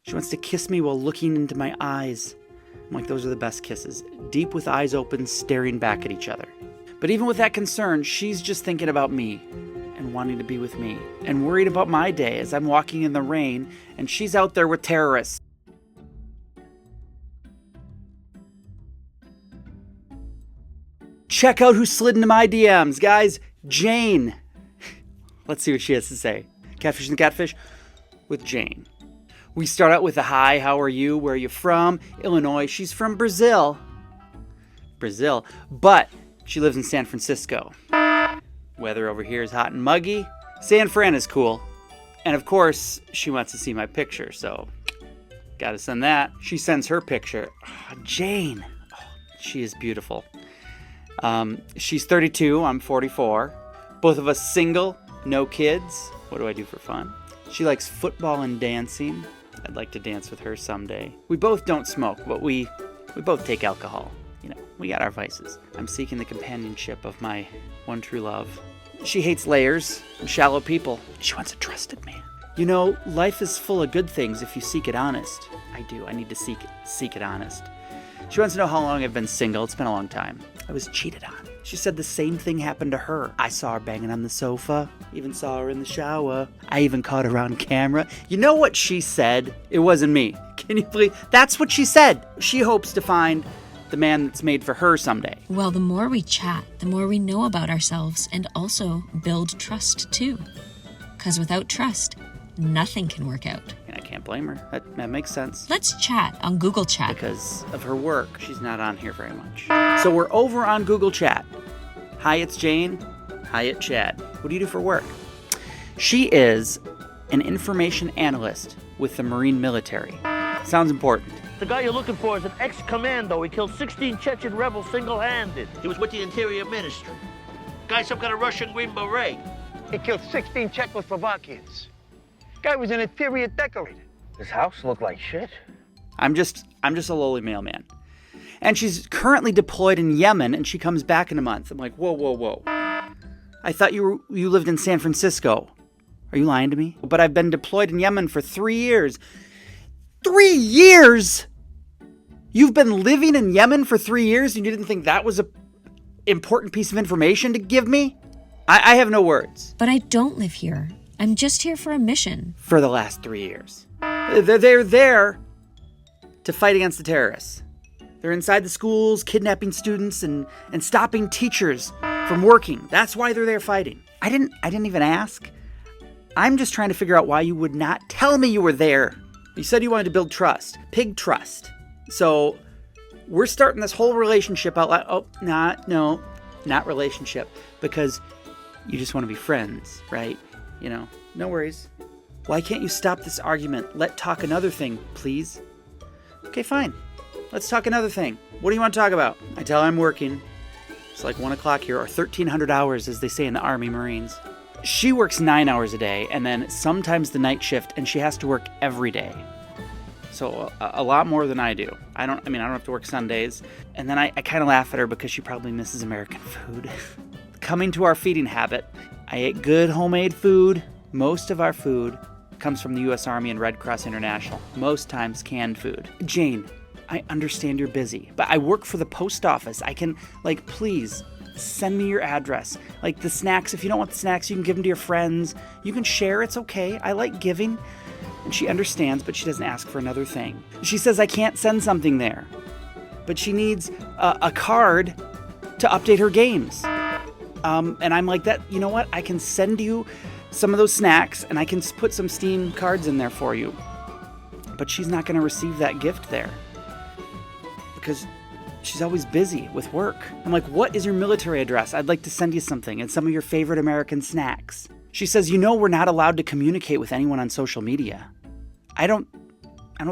She wants to kiss me while looking into my eyes. I'm like, those are the best kisses. Deep with eyes open, staring back at each other. But even with that concern, she's just thinking about me and wanting to be with me and worried about my day as I'm walking in the rain and she's out there with terrorists. Check out who slid into my DMs, guys. Jane. Let's see what she has to say. Catfishing the Catfish with Jane. We start out with a hi, how are you? Where are you from? Illinois. She's from Brazil. But she lives in San Francisco. Weather over here is hot and muggy. San Fran is cool. And of course, she wants to see my picture, so gotta send that. She sends her picture. Oh, Jane. Oh, she is beautiful. She's 32, I'm 44. Both of us single, no kids. What do I do for fun? She likes football and dancing. I'd like to dance with her someday. We both don't smoke, but we both take alcohol. You know, we got our vices. I'm seeking the companionship of my one true love. She hates layers and shallow people. She wants a trusted man. You know, life is full of good things if you seek it honest. I do. I need to seek it honest. She wants to know how long I've been single. It's been a long time. I was cheated on. She said the same thing happened to her. I saw her banging on the sofa. Even saw her in the shower. I even caught her on camera. You know what she said? It wasn't me. Can you believe? That's what she said. She hopes to find the man that's made for her someday. Well, the more we chat, the more we know about ourselves and also build trust too. Because without trust, nothing can work out. I can't blame her. That makes sense. Let's chat on Google Chat. Because of her work, she's not on here very much. So we're over on Google Chat. Hi, it's Jane. Hi, it's Chad. What do you do for work? She is an information analyst with the Marine military. Sounds important. The guy you're looking for is an ex-commando. He killed 16 Chechen rebels single-handed. He was with the Interior Ministry. Guy's some kind of Russian Green Beret. He killed 16 Czechoslovakians. Guy was an interior decorator. His house looked like shit. I'm just a lowly mailman. And she's currently deployed in Yemen, and she comes back in a month. I'm like, whoa. I thought you lived in San Francisco. Are you lying to me? But I've been deployed in Yemen for 3 years. 3 years? You've been living in Yemen for 3 years, and you didn't think that was an important piece of information to give me? I have no words. But I don't live here. I'm just here for a mission. For the last 3 years. They're there to fight against the terrorists. They're inside the schools, kidnapping students and stopping teachers from working. That's why they're there fighting. I didn't even ask. I'm just trying to figure out why you would not tell me you were there. You said you wanted to build trust. Pig trust. So we're starting this whole relationship out loud. Oh, not relationship. Because you just want to be friends, right? You know, no worries. Why can't you stop this argument? Let's talk another thing, please. Okay, fine. Let's talk another thing. What do you want to talk about? I tell her I'm working. It's like 1 o'clock here, or 1,300 hours, as they say in the Army Marines. She works 9 hours a day, and then sometimes the night shift, and she has to work every day. So a lot more than I do. I don't have to work Sundays. And then I kind of laugh at her because she probably misses American food. Coming to our feeding habit, I ate good homemade food. Most of our food comes from the U.S. Army and Red Cross International. Most times canned food. Jane, I understand you're busy, but I work for the post office. I can, please send me your address. The snacks, if you don't want the snacks, you can give them to your friends. You can share, it's okay. I like giving. And she understands, but she doesn't ask for another thing. She says I can't send something there, but she needs a card to update her games. And I'm like, you know what? I can send you some of those snacks, and I can put some Steam cards in there for you. But she's not going to receive that gift there because she's always busy with work. I'm like, what is your military address? I'd like to send you something and some of your favorite American snacks. She says, we're not allowed to communicate with anyone on social media. I don't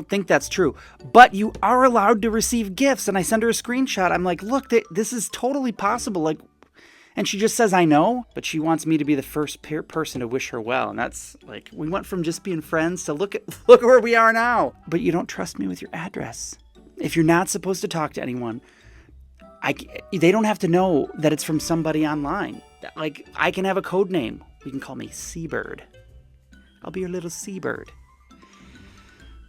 think that's true, but you are allowed to receive gifts. And I send her a screenshot. I'm like, look, this is totally possible. And she just says, I know, but she wants me to be the first person to wish her well. And that's we went from just being friends to look where we are now. But you don't trust me with your address. If you're not supposed to talk to anyone, they don't have to know that it's from somebody online. I can have a code name. You can call me Seabird. I'll be your little seabird.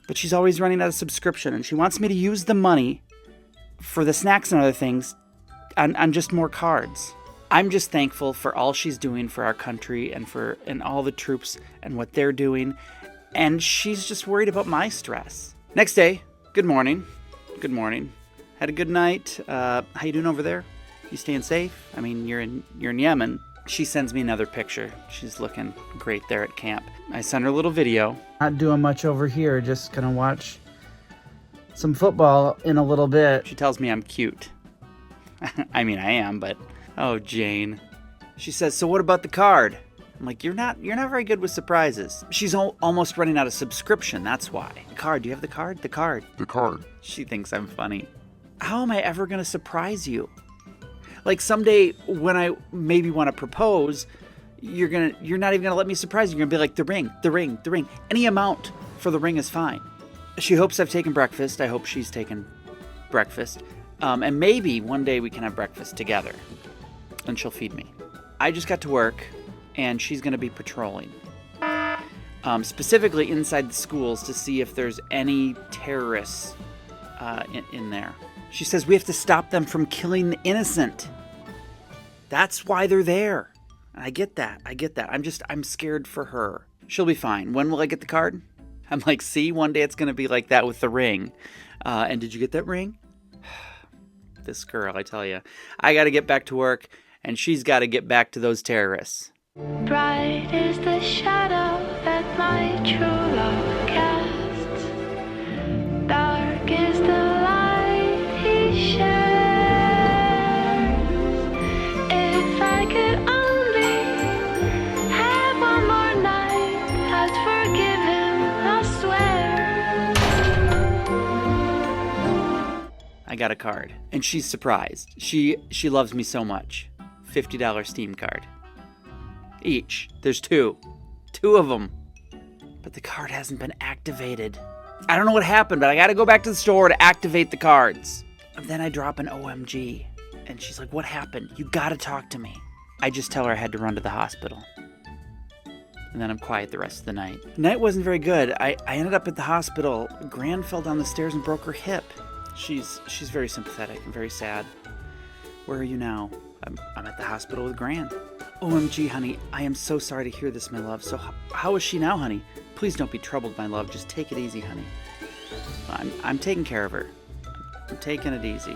but she's always running out of subscription, and she wants me to use the money for the snacks and other things on just more cards. I'm just thankful for all she's doing for our country and all the troops and what they're doing, and she's just worried about my stress. Next day, good morning. Good morning. Had a good night. How you doing over there? You staying safe? I mean, you're in Yemen. She sends me another picture. She's looking great there at camp. I sent her a little video. Not doing much over here, just gonna watch some football in a little bit. She tells me I'm cute. I mean, I am, but oh, Jane. She says, so what about the card? I'm like, you're not very good with surprises. She's almost running out of subscription, that's why. The card, do you have the card? The card. The card. She thinks I'm funny. How am I ever gonna surprise you? Like someday when I maybe want to propose, you're not even gonna let me surprise you. You're gonna be like, the ring. Any amount for the ring is fine. She hopes I've taken breakfast. I hope she's taken breakfast. And maybe one day we can have breakfast together and she'll feed me. I just got to work and she's gonna be patrolling. Specifically inside the schools to see if there's any terrorists in there. She says we have to stop them from killing the innocent. That's why they're there. And I get that. I'm scared for her. She'll be fine. When will I get the card? I'm like, see, one day it's going to be like that with the ring. And did you get that ring? This girl, I tell you. I got to get back to work, and she's got to get back to those terrorists. Bright is the shadow that my true love casts. Dark is the light he shares. If I could only have one more night, I'd forgive him, I swear. I got a card, and she's surprised. She loves me so much. $50 Steam card. Each. There's two of them. But the card hasn't been activated. I don't know what happened, but I gotta go back to the store to activate the cards. And then I drop an OMG. And she's like, what happened? You gotta talk to me. I just tell her I had to run to the hospital. And then I'm quiet the rest of the night. The night wasn't very good. I ended up at the hospital. Gran fell down the stairs and broke her hip. She's very sympathetic and very sad. Where are you now? I'm at the hospital with Gran. OMG, honey, I am so sorry to hear this, my love. So how is she now, honey? Please don't be troubled, my love. Just take it easy, honey. I'm taking care of her. I'm taking it easy.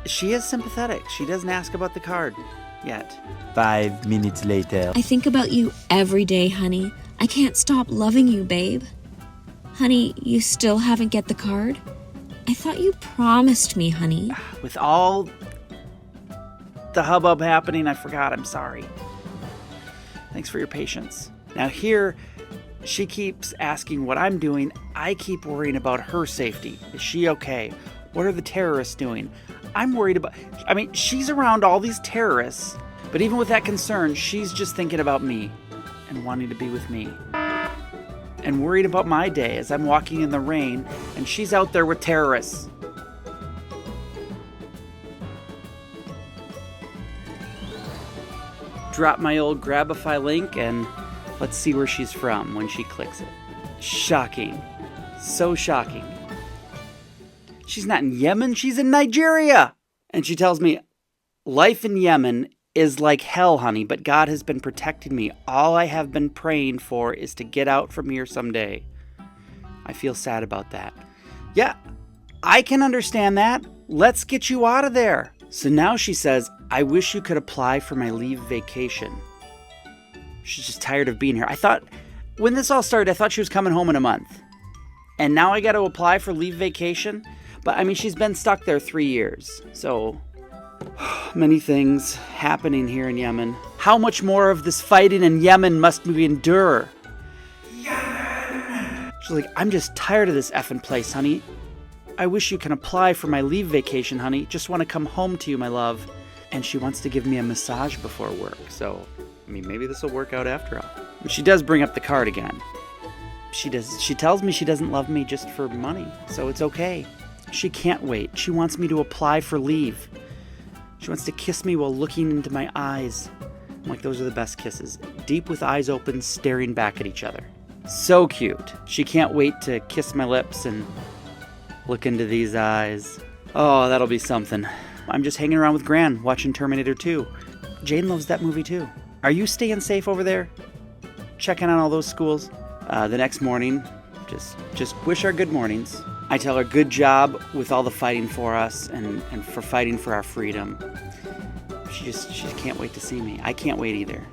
She is sympathetic. She doesn't ask about the card yet. 5 minutes later. I think about you every day, honey. I can't stop loving you, babe. Honey, you still haven't get the card? I thought you promised me, honey. With all the hubbub happening, I forgot. I'm sorry. Thanks for your patience. Now here, she keeps asking what I'm doing. I keep worrying about her safety. Is she okay? What are the terrorists doing? I'm worried about... I mean, she's around all these terrorists, but even with that concern, she's just thinking about me and wanting to be with me. And worried about my day as I'm walking in the rain, and she's out there with terrorists. Drop my old Grabify link and let's see where she's from when she clicks it. Shocking. So shocking. She's not in Yemen, she's in Nigeria. And she tells me, life in Yemen is like hell, honey, but God has been protecting me. All I have been praying for is to get out from here someday. I feel sad about that. Yeah, I can understand that. Let's get you out of there. So now she says, I wish you could apply for my leave vacation. She's just tired of being here. I thought, when this all started, I thought she was coming home in a month. And now I got to apply for leave vacation? But I mean, she's been stuck there 3 years. So, many things happening here in Yemen. How much more of this fighting in Yemen must we endure? Yemen! She's like, I'm just tired of this effing place, honey. I wish you can apply for my leave vacation, honey. Just want to come home to you, my love. And she wants to give me a massage before work. So, I mean, maybe this will work out after all. But she does bring up the card again. She tells me she doesn't love me just for money. So it's okay. She can't wait. She wants me to apply for leave. She wants to kiss me while looking into my eyes. I'm like, those are the best kisses. Deep with eyes open, staring back at each other. So cute. She can't wait to kiss my lips and look into these eyes. Oh, that'll be something. I'm just hanging around with Gran, watching Terminator 2. Jane loves that movie too. Are you staying safe over there? Checking on all those schools? The next morning, just wish our good mornings. I tell her good job with all the fighting for us and for fighting for our freedom. She can't wait to see me. I can't wait either.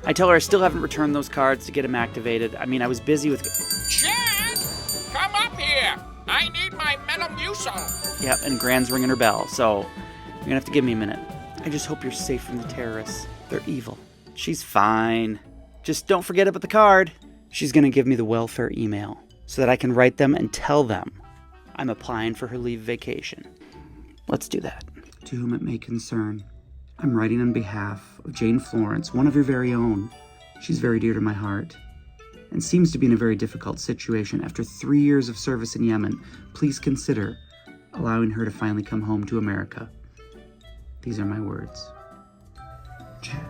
I tell her I still haven't returned those cards to get them activated. I mean, I was busy with... Chad, come up here. I need my Metamucil. Yep, and Gran's ringing her bell, so you're gonna have to give me a minute. I just hope you're safe from the terrorists. They're evil. She's fine. Just don't forget about the card. She's gonna give me the welfare email so that I can write them and tell them I'm applying for her leave vacation. Let's do that. To whom it may concern, I'm writing on behalf of Jane Florence, one of your very own. She's very dear to my heart and seems to be in a very difficult situation. After 3 years of service in Yemen, please consider allowing her to finally come home to America. These are my words. Chad.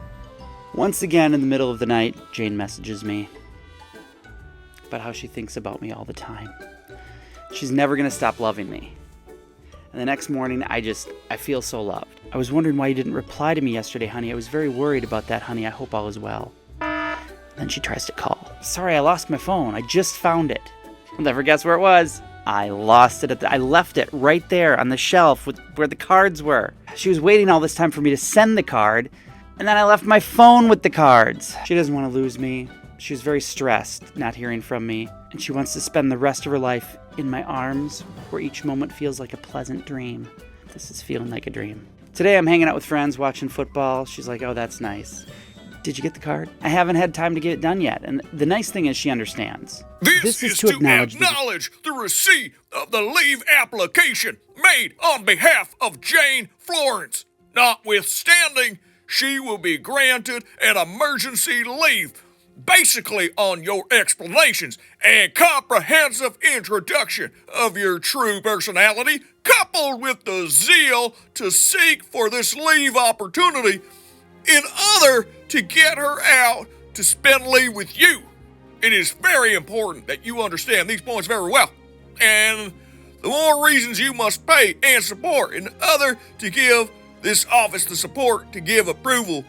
Once again, in the middle of the night, Jane messages me about how she thinks about me all the time. She's never going to stop loving me. And the next morning, I feel so loved. I was wondering why you didn't reply to me yesterday, honey. I was very worried about that, honey. I hope all is well. Then she tries to call. Sorry, I lost my phone. I just found it. You'll never guess where it was. I lost it I left it right there on the shelf where the cards were. She was waiting all this time for me to send the card, and then I left my phone with the cards. She doesn't want to lose me. She was very stressed not hearing from me, and she wants to spend the rest of her life in my arms, where each moment feels like a pleasant dream. This is feeling like a dream. Today I'm hanging out with friends, watching football. She's like, oh, that's nice. Did you get the card? I haven't had time to get it done yet, and the nice thing is she understands. This is to acknowledge the receipt of the leave application made on behalf of Jane Florence. Notwithstanding, she will be granted an emergency leave, basically on your explanations and comprehensive introduction of your true personality, coupled with the zeal to seek for this leave opportunity in order to get her out to spend leave with you. It is very important that you understand these points very well, and the more reasons you must pay and support in order to give this office the support to give approval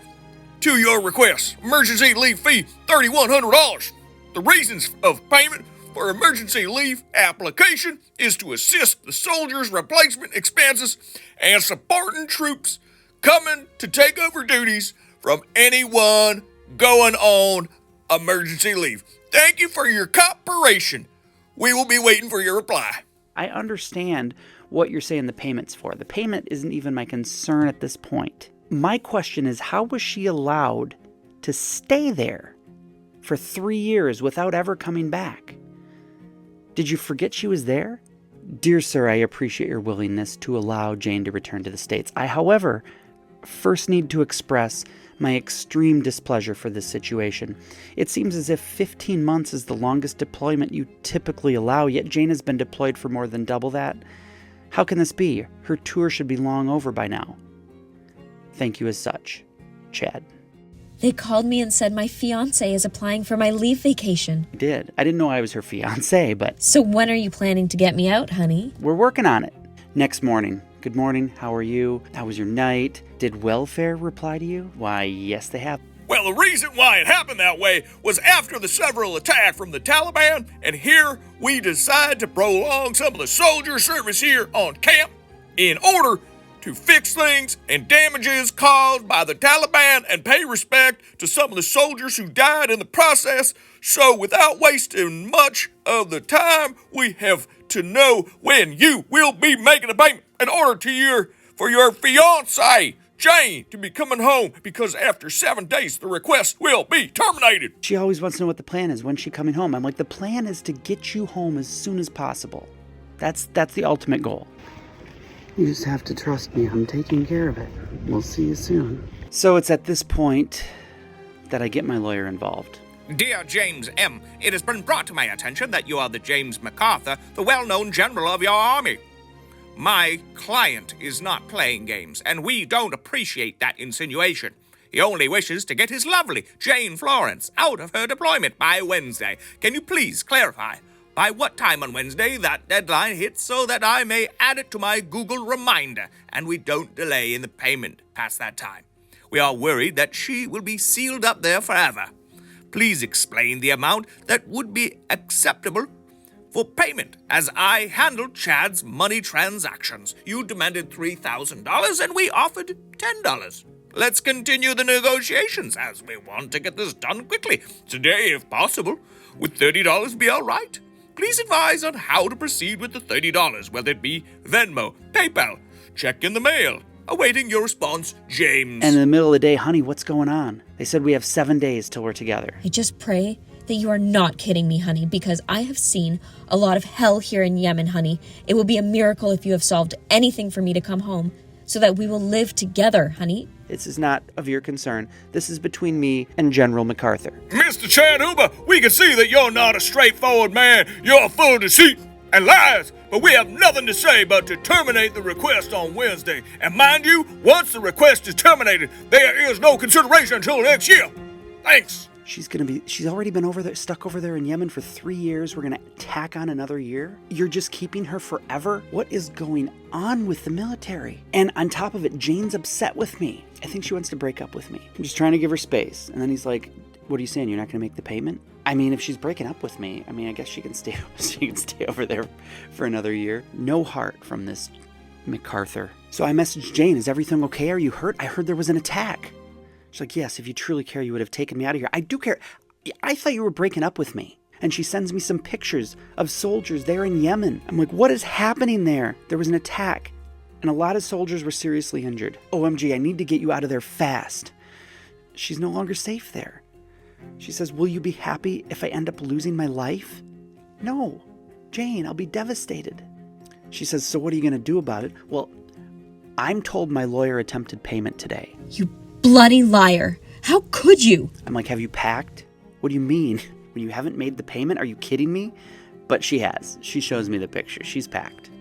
to your request. Emergency leave fee, $3,100. The reasons of payment for emergency leave application is to assist the soldiers' replacement expenses and supporting troops coming to take over duties from anyone going on emergency leave. Thank you for your cooperation. We will be waiting for your reply. I understand what you're saying the payment's for. The payment isn't even my concern at this point. My question is, how was she allowed to stay there for 3 years without ever coming back? Did you forget she was there? Dear sir, I appreciate your willingness to allow Jane to return to the States. I, however, first need to express my extreme displeasure for this situation. It seems as if 15 months is the longest deployment you typically allow, yet Jane has been deployed for more than double that. How can this be? Her tour should be long over by now. Thank you as such, Chad. They called me and said my fiancé is applying for my leave vacation. I did. I didn't know I was her fiancé, but... So when are you planning to get me out, honey? We're working on it. Next morning. Good morning. How are you? How was your night? Did welfare reply to you? Why, yes, they have. Well, the reason why it happened that way was after the several attack from the Taliban, and here we decide to prolong some of the soldier service here on camp in order to fix things and damages caused by the Taliban and pay respect to some of the soldiers who died in the process. So without wasting much of the time, we have to know when you will be making a payment in order for your fiancée, Jane, to be coming home, because after 7 days, the request will be terminated. She always wants to know what the plan is. When's she coming home? I'm like, the plan is to get you home as soon as possible. That's the ultimate goal. You just have to trust me. I'm taking care of it. We'll see you soon. So it's at this point that I get my lawyer involved. Dear James M., it has been brought to my attention that you are the James MacArthur, the well-known general of your army. My client is not playing games, and we don't appreciate that insinuation. He only wishes to get his lovely Jane Florence out of her deployment by Wednesday. Can you please clarify by what time on Wednesday that deadline hits so that I may add it to my Google reminder and we don't delay in the payment past that time? We are worried that she will be sealed up there forever. Please explain the amount that would be acceptable for payment, as I handled Chad's money transactions. You demanded $3,000 and we offered $10. Let's continue the negotiations, as we want to get this done quickly. Today, if possible. Would $30 be all right? Please advise on how to proceed with the $30, whether it be Venmo, PayPal, check in the mail. Awaiting your response, James. And in the middle of the day, honey, what's going on? They said we have 7 days till we're together. I just pray that you are not kidding me, honey, because I have seen a lot of hell here in Yemen, honey. It will be a miracle if you have solved anything for me to come home so that we will live together, honey. This is not of your concern. This is between me and General MacArthur. Mr. Chad Uber, we can see that you're not a straightforward man. You're full of deceit and lies, but we have nothing to say but to terminate the request on Wednesday. And mind you, once the request is terminated, there is no consideration until next year. Thanks. She's already been stuck over there in Yemen for 3 years. We're gonna tack on another year? You're just keeping her forever? What is going on with the military? And on top of it, Jane's upset with me. I think she wants to break up with me. I'm just trying to give her space. And then he's like, what are you saying? You're not gonna make the payment? I mean, if she's breaking up with me, I guess she can stay over there for another year. No heart from this MacArthur. So I messaged Jane, is everything okay? Are you hurt? I heard there was an attack. She's like, yes, if you truly care, you would have taken me out of here. I do care. I thought you were breaking up with me. And she sends me some pictures of soldiers there in Yemen. I'm like, what is happening there? There was an attack, and a lot of soldiers were seriously injured. OMG, I need to get you out of there fast. She's no longer safe there. She says, will you be happy if I end up losing my life? No, Jane, I'll be devastated. She says, so what are you going to do about it? Well, I'm told my lawyer attempted payment today. You bloody liar. How could you? I'm like, have you packed? What do you mean? When you haven't made the payment? Are you kidding me? But she has. She shows me the picture. She's packed.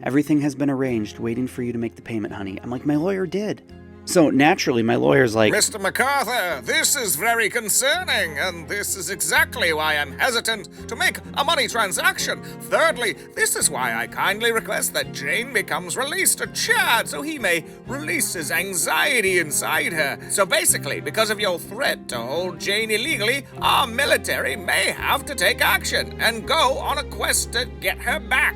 Everything has been arranged, waiting for you to make the payment, honey. I'm like, my lawyer did. So naturally, my lawyer's like, Mr. MacArthur, this is very concerning, and this is exactly why I'm hesitant to make a money transaction. Thirdly, this is why I kindly request that Jane becomes released to Chad so he may release his anxiety inside her. So basically, because of your threat to hold Jane illegally, our military may have to take action and go on a quest to get her back.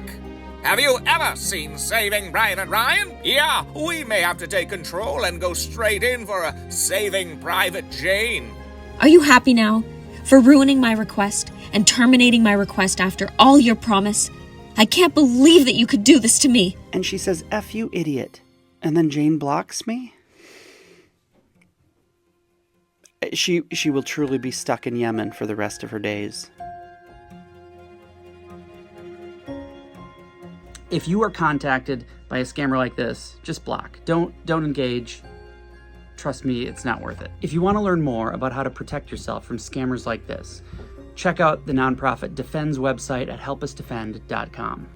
Have you ever seen Saving Private Ryan? Yeah, we may have to take control and go straight in for a Saving Private Jane. Are you happy now? For ruining my request and terminating my request after all your promise? I can't believe that you could do this to me. and she says, F you, idiot. And then Jane blocks me? She will truly be stuck in Yemen for the rest of her days. If you are contacted by a scammer like this, just block. Don't engage. Trust me, it's not worth it. If you want to learn more about how to protect yourself from scammers like this, check out the nonprofit Defend's website at helpusdefend.com.